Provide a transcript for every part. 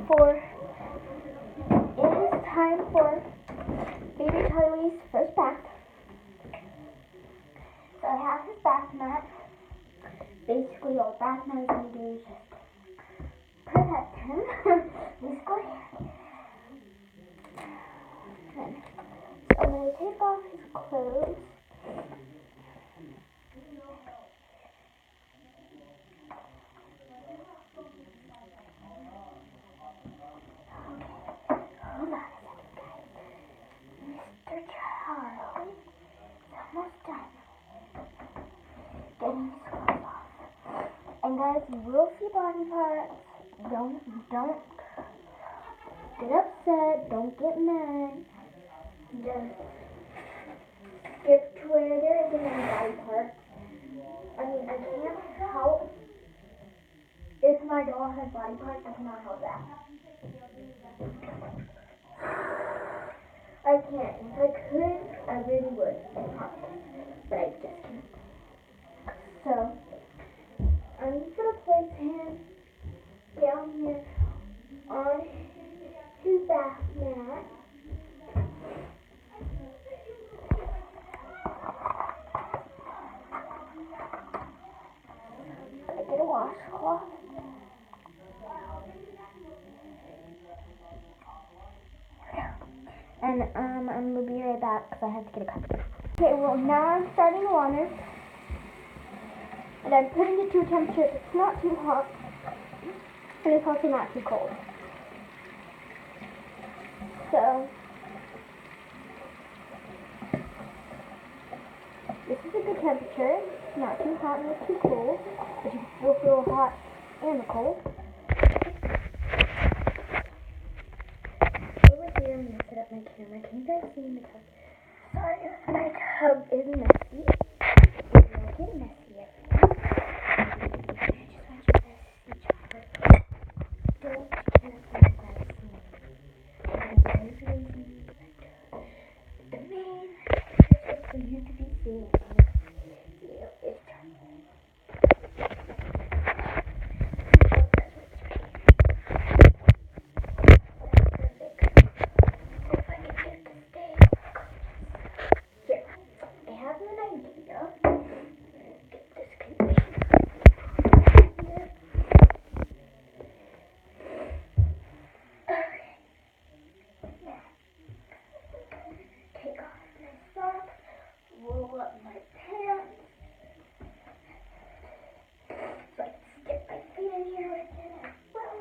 for baby Charlie's first bath. So I have his bath mat. Basically, all bath mat is going to do is just protect him. Basically. Okay. So I'm going to take off his clothes. And guys, you will see body parts. Don't get upset. Don't get mad. Just skip to where there isn't any body parts. I mean, I can't help if my doll has body parts. I cannot help that. I can't. If I could, I really would. But I just can't. So I'm just going to place him down here on his bath mat. I get a washcloth. And I'm going to be right back because I have to get a cup. Okay, well now I'm starting the water. And I'm putting it to a temperature that's not too hot, and it's also not too cold. So, this is a good temperature. It's not too hot and not too cold, but you can still feel the hot and the cold. Over here, I'm going to set up my camera. Can you guys see in the tub? Sorry, my tub is messy. It will get messy. Roll up my pants. So I can stick my feet in here with it as well.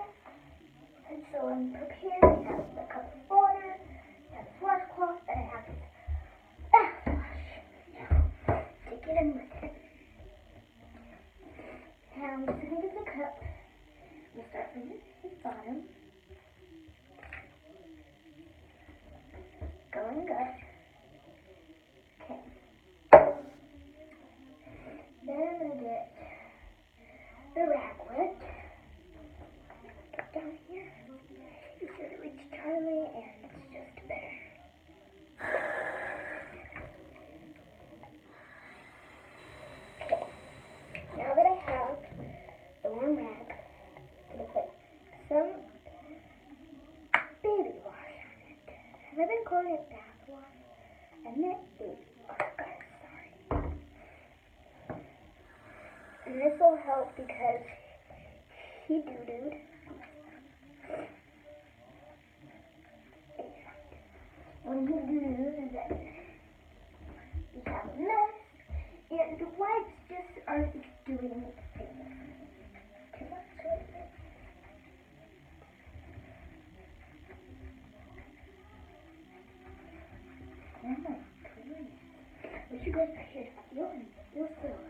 And so I'm prepared. I have a cup of water, I have a washcloth, and I have this mouthwash. Now, to get in with it. And I'm just going to get the cup. I'm going to start from his bottom. Going good. Then I'm going to get the rag wet. Down here. You should have reached Charlie, and it's just better. Okay. Now that I have the warm rag, I'm going to put some baby wash on it. Have I been calling it bath wash? I meant baby wash, guys. And this will help because he doo-dooed. When he doo-doos, then we have a mess, and the wipes just aren't doing anything too much with it. What you guys are here to feel still.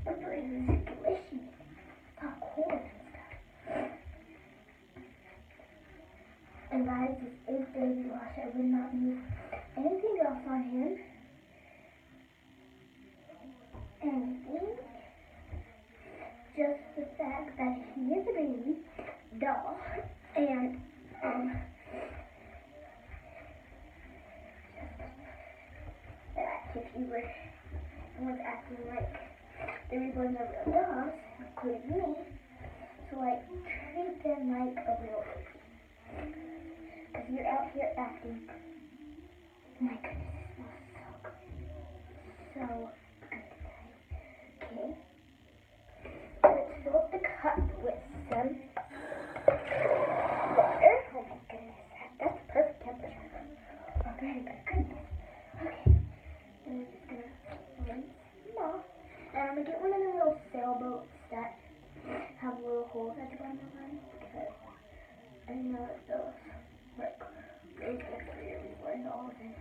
Separating the circulation. It's not cold and stuff. And guys, this is baby wash. I would not use anything else on him. Anything. Just the fact that he is a baby doll. And, that if you were someone's acting like the reborn of real dolls, including me. So, like, treat them like a real baby. Because you're out here acting. My goodness, it smells so good. So good, guys. Okay. Let's fill up the cup with some water. Oh my goodness, that's perfect temperature. Oh my goodness. Okay. And I'm just gonna rinse them off. And I'm gonna get one of the little sailboats that have little holes at the bottom of them, because I know that those work really good for your newborn dolls and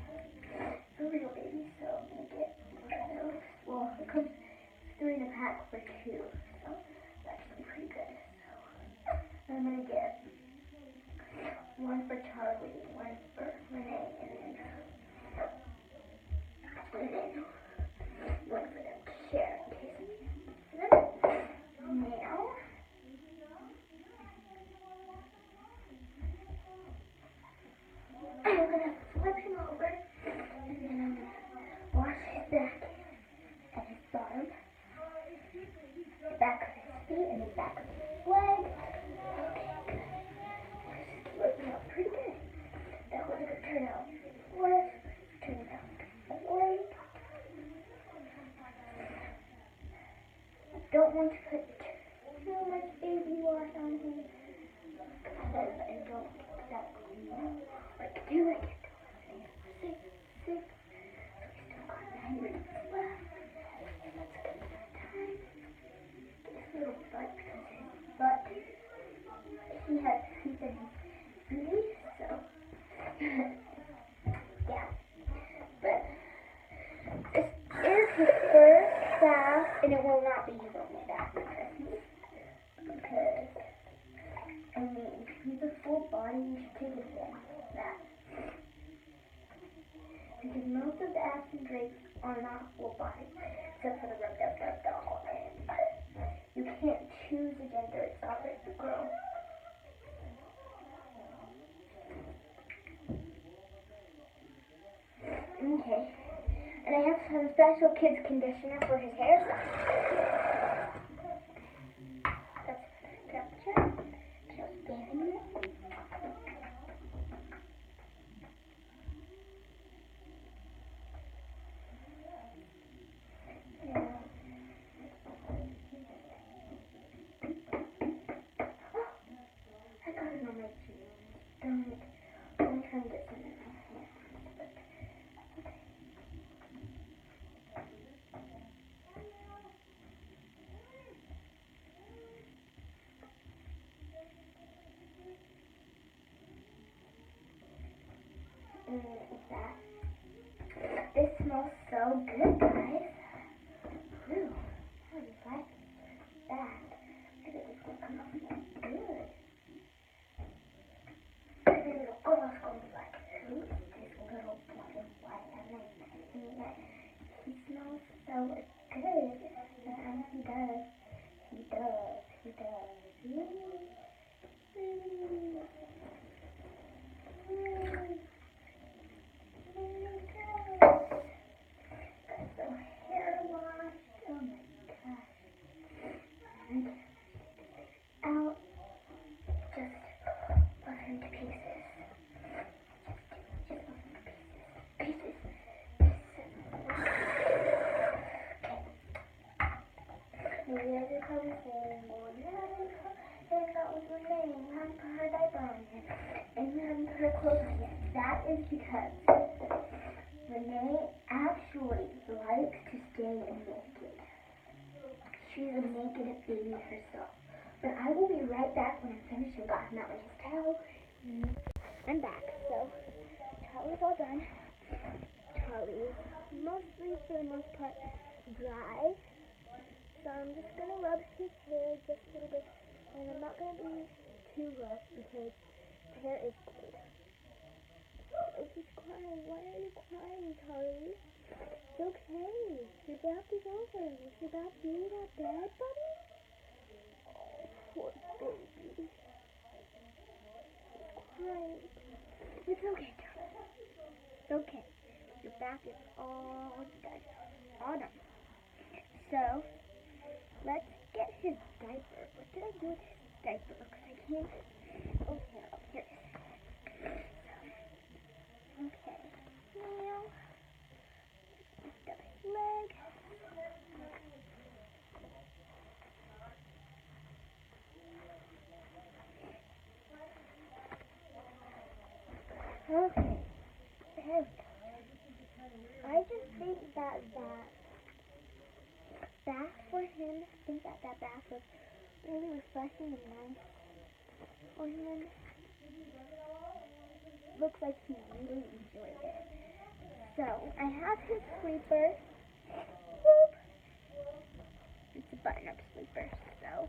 for real babies. So I'm gonna get one of those. Well, it comes 3 in a pack for 2, so that's actually pretty good. So I'm gonna get one for Charlie, one for Renee, and then one for them to share in case we need for them. Now, I'm gonna flip him over, and then I'm gonna wash his back and his bottom, the back of his feet, and the back of his leg. Okay, good. This is working out pretty good. That was a good turnout. Worse, turning out right. Don't want to put too much baby wash on him, because I don't exactly know what to do. I get sick. So we still got 9 minutes left. And let's get some time. Get his little butt, because his butt, he has teeth in his booty, so yeah. But this is his first bath, and it will not be his only bath for Christmas, because I mean, he's a full body, you should take advantage of that. Because most of the action drakes are not full body, except for the rubbed up doll, and you can't choose a gender, it's always the girl. Okay, and I have some special kids conditioner for his hair. That's temperature. Just getting it. I got it on my jeans. Darn it. I'm trying to get some in my hands. That. This smells so good, guys. Ooh, how do you like that? I think it's gonna come out good. Every little girl's gonna be like, who is this little black and white? I mean, he smells so good. And he does. He does. He does. So hair wash. Oh my gosh. And out. Just love him to pieces. Just love him to pieces. Maybe I just probably saying, well, you haven't hang out with Renee, you haven't put her diaper on yet, and you haven't put her clothes on yet. That is because Renee actually likes to stay naked. She's a naked baby herself. But I will be right back when I'm finished and got him out in his towel. I'm back. So, Charlie's all done. Charlie is mostly, for the most part, dry. So I'm just going to rub his hair just a little bit. And I'm not going to be too rough because his hair is cold. Oh, he's crying. Why are you crying, Charlie? It's okay. Your bath is over. Was your bath really that bad, buddy? Poor baby. He's crying. It's okay, Charlie. It's okay. Your bath is all done. All done. So, let's get his diaper. What did I do with his diaper because I can't. Oh, here. Okay. Now, lift up his leg. Okay. There we go. I just think that bath for him, I think that bath was really refreshing and nice for him. Looks like he really enjoyed it. So, I have his sleeper. Whoop. It's a button-up sleeper. So,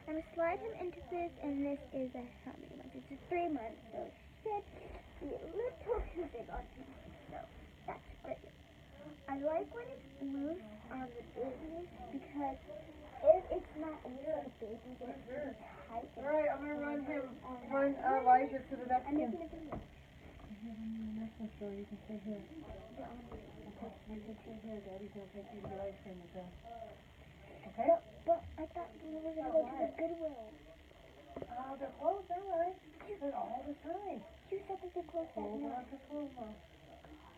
I'm going to slide him into this, and this is how many months? It's 3 months, so it should be a little too big on him. So, that's great. I like when it's loose on the baby because if it's not loose on the baby, then it's really tight. Alright, I'm going to run Elijah to the next I'm one. making a video. So you can stay here. You can stay here. Daddy's going to take you to the ice cream with him. Okay? But I thought we were going to go to the Goodwill. They're closed now, right? They're all the time. You said that they closed at 9. Hold on to close now.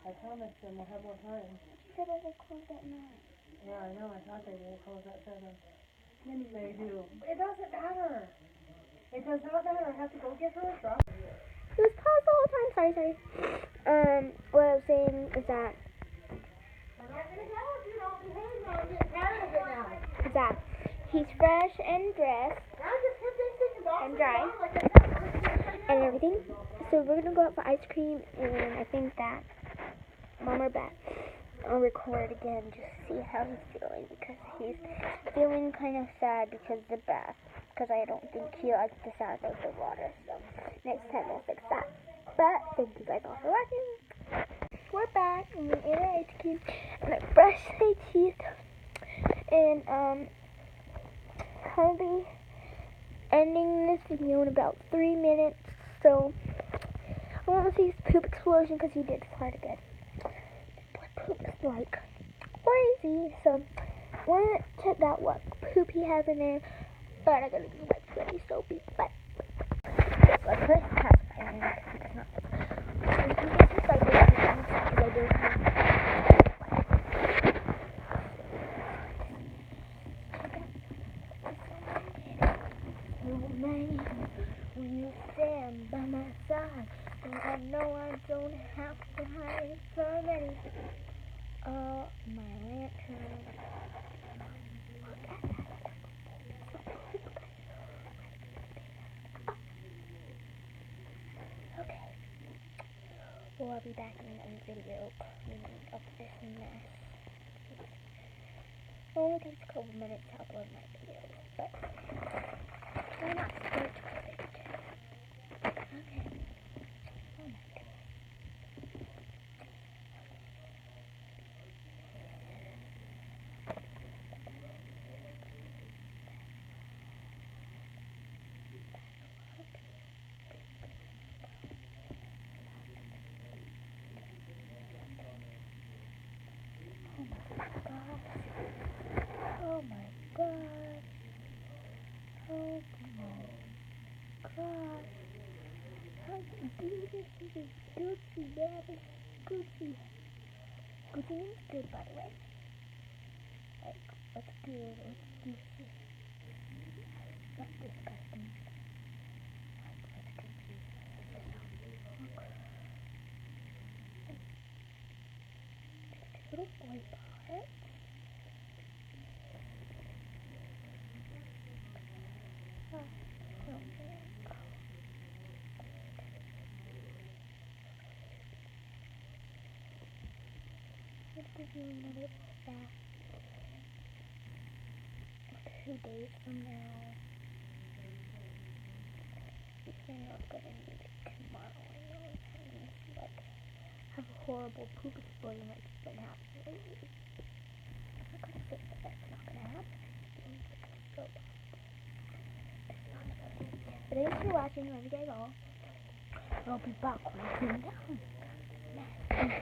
I promised them we'll have more time. You said that they closed at 9. Yeah, I know. I thought they did close at 7. Maybe They do. It doesn't matter. It does not matter. I have to go get her a drop. It was paused the whole time. Sorry. What I was saying is that We're not going to go if you don't behave now. I'm getting tired of it now. that he's fresh and dressed Now just put this thing in and dry like I said. and everything. So we're gonna go out for ice cream, and I think that Mom or Bat, I'll record again just to see how he's feeling because he's feeling kind of sad because of the bath. Because I don't think he likes the sound of the water. So next time we'll fix that. But thank you guys all for watching. We're back and we ate our ice cream and I brushed my teeth and I'll be ending this video in about 3 minutes. So I want to see his poop explosion because he did fart again. Boy poops like crazy. So I want to check out what poop he has in there. But I'm gonna be like pretty soapy. But I could have it's not. When you stand by my side, and I know I don't have to hide from anything. Oh, my lantern. Look at that. Okay. Well, I'll be back in another video cleaning up this mess. It only takes a couple minutes to upload my videos, but why not start with it? Okay. Oh my god. Oh my god. Oh my god. How do you do this? This is Gucci, daddy. Gucci. Gucci means good, by the way. Like, what's good? What's Gucci? Not disgusting. Like, what's Gucci? Little boy part. Let's give you another bath 2 days from now. You're not gonna need it tomorrow. I know it's gonna like have a horrible poop explosion like it's been happening lately. I'm not gonna say that that's not gonna happen. So but thanks for watching. Love you guys all. I'll be back when I clean down.